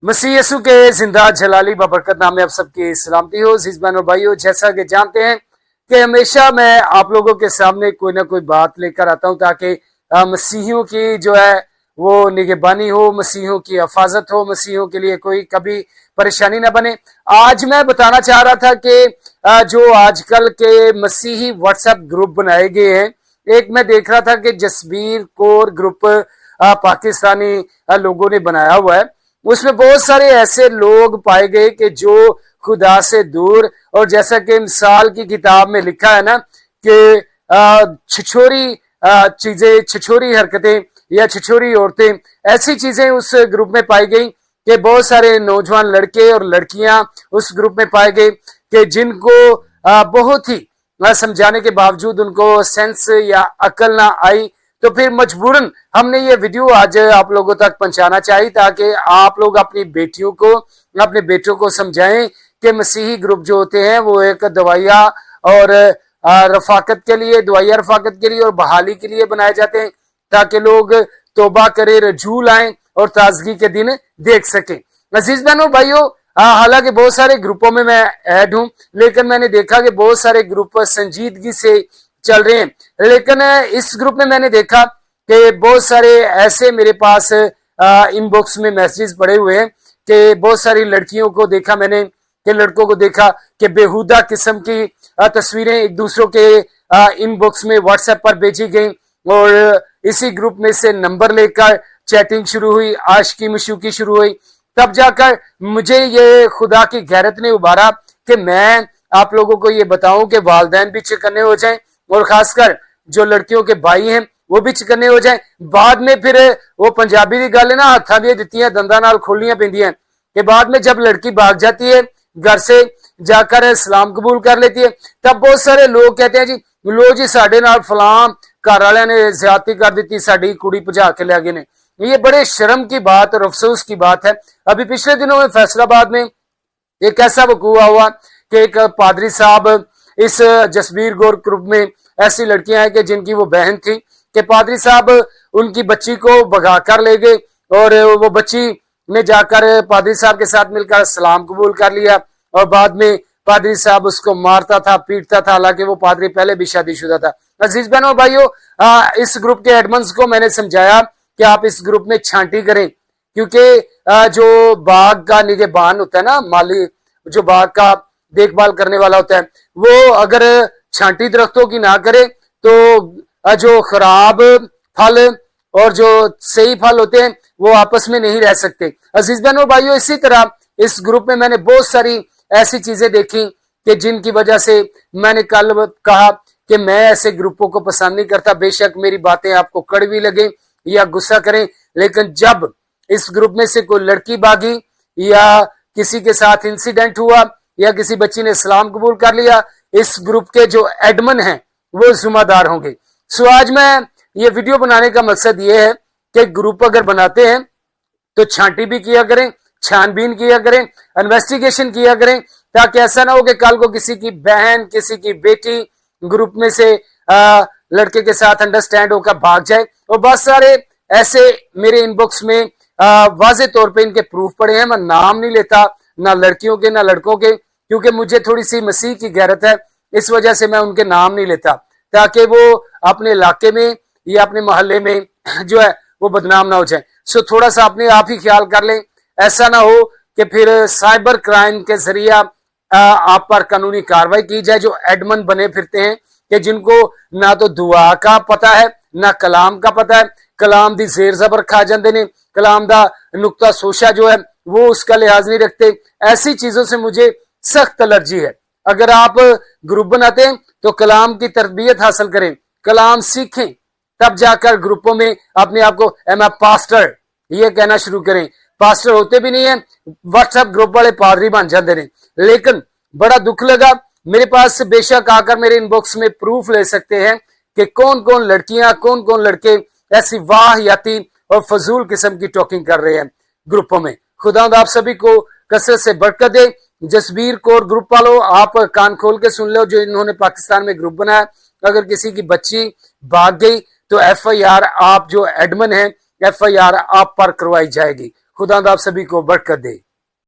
मसीह यसु के जिंदा जलाली बबरकत नाम में आप सबकी सलामती हो। अजीज बहनों और भाइयों, जैसा कि जानते हैं कि हमेशा मैं आप लोगों के सामने कोई ना कोई बात लेकर आता हूं ताकि मसीहियों की जो है वो निगहबानी हो, मसीहियों की हिफाजत हो, मसीहियों के लिए कोई कभी परेशानी ना बने। आज मैं बताना चाह रहा था कि जो आजकल के मसीही व्हाट्सएप ग्रुप बनाए गए हैं, एक मैं देख रहा था कि जसबीर कोर ग्रुप पाकिस्तानी लोगों ने बनाया हुआ है। उसमें बहुत सारे ऐसे लोग पाए गए कि जो खुदा से दूर, और जैसा कि मिसाल की किताब में लिखा है ना कि छिछोरी चीजें, छिछोरी हरकतें या छिछोरी औरतें, ऐसी चीजें उस ग्रुप में पाई गई कि बहुत सारे नौजवान लड़के और लड़कियां उस ग्रुप में पाए गए कि जिनको बहुत ही समझाने के बावजूद उनको सेंस या अकल ना आई। तो फिर मजबूरन हमने ये वीडियो आज आप लोगों तक पहुंचाना चाहिए ताकि आप लोग अपनी बेटियों को, अपने बेटों को समझाएं कि मसीही ग्रुप जो होते हैं वो एक दवाइया और रफाकत के लिए, दवाइया रफाकत के लिए और बहाली के लिए बनाए जाते हैं ताकि लोग तौबा करे, रजू लाएं और ताजगी के दिन देख सकें। अजीज बहनों भाइयों, हालांकि बहुत सारे ग्रुपों में मैं ऐड हूं, लेकिन मैंने देखा कि बहुत सारे ग्रुप संजीदगी से चल रहे हैं। लेकिन इस ग्रुप में मैंने देखा कि बहुत सारे ऐसे मेरे पास इनबॉक्स में मैसेजेस पड़े हुए हैं कि बहुत सारी लड़कियों को देखा मैंने, कि लड़कों को देखा कि बेहुदा किस्म की तस्वीरें एक दूसरों के इनबॉक्स में व्हाट्सएप पर भेजी गई और इसी ग्रुप में से नंबर लेकर चैटिंग शुरू हुई, आशिकी मशूकी शुरू हुई। तब जाकर मुझे ये खुदा की गैरत ने उबारा कि मैं आप लोगों को ये बताऊं कि वालिदैन भी चौकन्ने हो जाएं और खासकर जो लड़कियों के भाई हैं वो भी चौकन्ने हो जाएं। बाद में फिर वो पंजाबी की गल है ना, हाथा दी दित्तियां दंदा नाल खोलियां पैंदियां, कि बाद में जब लड़की भाग जाती है घर से, जाकर इस्लाम कबूल कर लेती है, तब बहुत सारे लोग कहते हैं जी लो जी साडे नाल फलां घर वालियां ने ज्यादती कर दी, साडी कुड़ी भजा के ले गए ने। ये बड़े शर्म की बात और अफसोस की बात है। अभी पिछले दिनों में फैसलाबाद में एक ऐसा वकूआ हुआ कि एक पादरी साहब इस जसबीर गौर ग्रुप में ऐसी लड़कियां हैं कि जिनकी वो बहन थी कि पादरी साहब उनकी बच्ची को भगा कर ले गए और वो बच्ची ने जाकर पादरी साहब के साथ मिलकर सलाम कबूल कर लिया और बाद में पादरी साहब उसको मारता था, पीटता था, हालांकि वो पादरी पहले भी शादीशुदा था। अजीज बहनों भाइयों, इस ग्रुप के एडमंस को मैंने समझाया कि आप इस ग्रुप में छांटी करें, क्योंकि जो बाग का निगहबान होता है ना, माली जो बाग का देखभाल करने वाला होता है, वो अगर छांटी दरख्तों की ना करे तो जो खराब फल और जो सही फल होते हैं वो आपस में नहीं रह सकते। अजीज बहनों भाइयों, इसी तरह इस ग्रुप में मैंने बहुत सारी ऐसी चीजें देखी कि जिनकी वजह से मैंने कल कहा कि मैं ऐसे ग्रुपों को पसंद नहीं करता। बेशक मेरी बातें आपको कड़वी लगे या गुस्सा करें, लेकिन जब इस ग्रुप में से कोई लड़की भागी या किसी के साथ इंसिडेंट हुआ या किसी बच्ची ने इस्लाम कबूल कर लिया, इस ग्रुप के जो एडमिन हैं वो जिम्मेदार होंगे। सो आज मैं ये वीडियो बनाने का मकसद ये है कि ग्रुप अगर बनाते हैं तो छांटी भी किया करें, छानबीन किया करें, इन्वेस्टिगेशन किया करें, ताकि ऐसा ना हो कि कल को किसी की बहन, किसी की बेटी ग्रुप में से लड़के के साथ अंडरस्टैंड होकर भाग जाए। और बहुत सारे ऐसे मेरे इनबॉक्स में वाजे तौर पे इनके प्रूफ पड़े हैं। मैं नाम नहीं लेता, ना लड़कियों के ना लड़कों के, क्योंकि मुझे थोड़ी सी मसीह की गैरत है, इस वजह से मैं उनके नाम नहीं लेता ताकि वो अपने इलाके में या अपने मोहल्ले में जो है वो बदनाम ना हो जाए। सो थोड़ा सा अपने आप ही ख्याल कर लें, ऐसा ना हो कि फिर साइबर क्राइम के जरिया आप पर कानूनी कार्रवाई की जाए। जो एडमन बने फिरते हैं कि जिनको ना तो दुआ का पता है ना कलाम का पता है, कलाम दी जेर जबर खा जाते ने, कलाम दा नुक्ता सोशा जो है वो उसका लिहाज नहीं रखते। ऐसी चीजों से मुझे सख्त एलर्जी है। अगर आप ग्रुप बनाते हैं तो कलाम की तरबियत हासिल करें, कलाम सीखें, तब जाकर ग्रुपों में अपने आप को एम ए पास्टर ये कहना शुरू करें। पास्टर होते भी नहीं है, व्हाट्सएप ग्रुप वाले पादरी बन जाते हैं। लेकिन बड़ा दुख लगा, मेरे पास से बेशक आकर मेरे इनबॉक्स में प्रूफ ले सकते हैं कि कौन कौन लड़कियां, कौन कौन लड़के ऐसी वाहियाती और फजूल किस्म की टॉकिंग कर रहे हैं ग्रुपों में। खुदा आप सभी को कसरत से बरकत दे। जसबीर कौर ग्रुप वालों, आप कान खोल के सुन लो, जो इन्होंने पाकिस्तान में ग्रुप बनाया, अगर किसी की बच्ची भाग गई तो FIR आप जो एडमिन है FIR आप पर करवाई जाएगी। خدا آپ سبھی کو برکت دے۔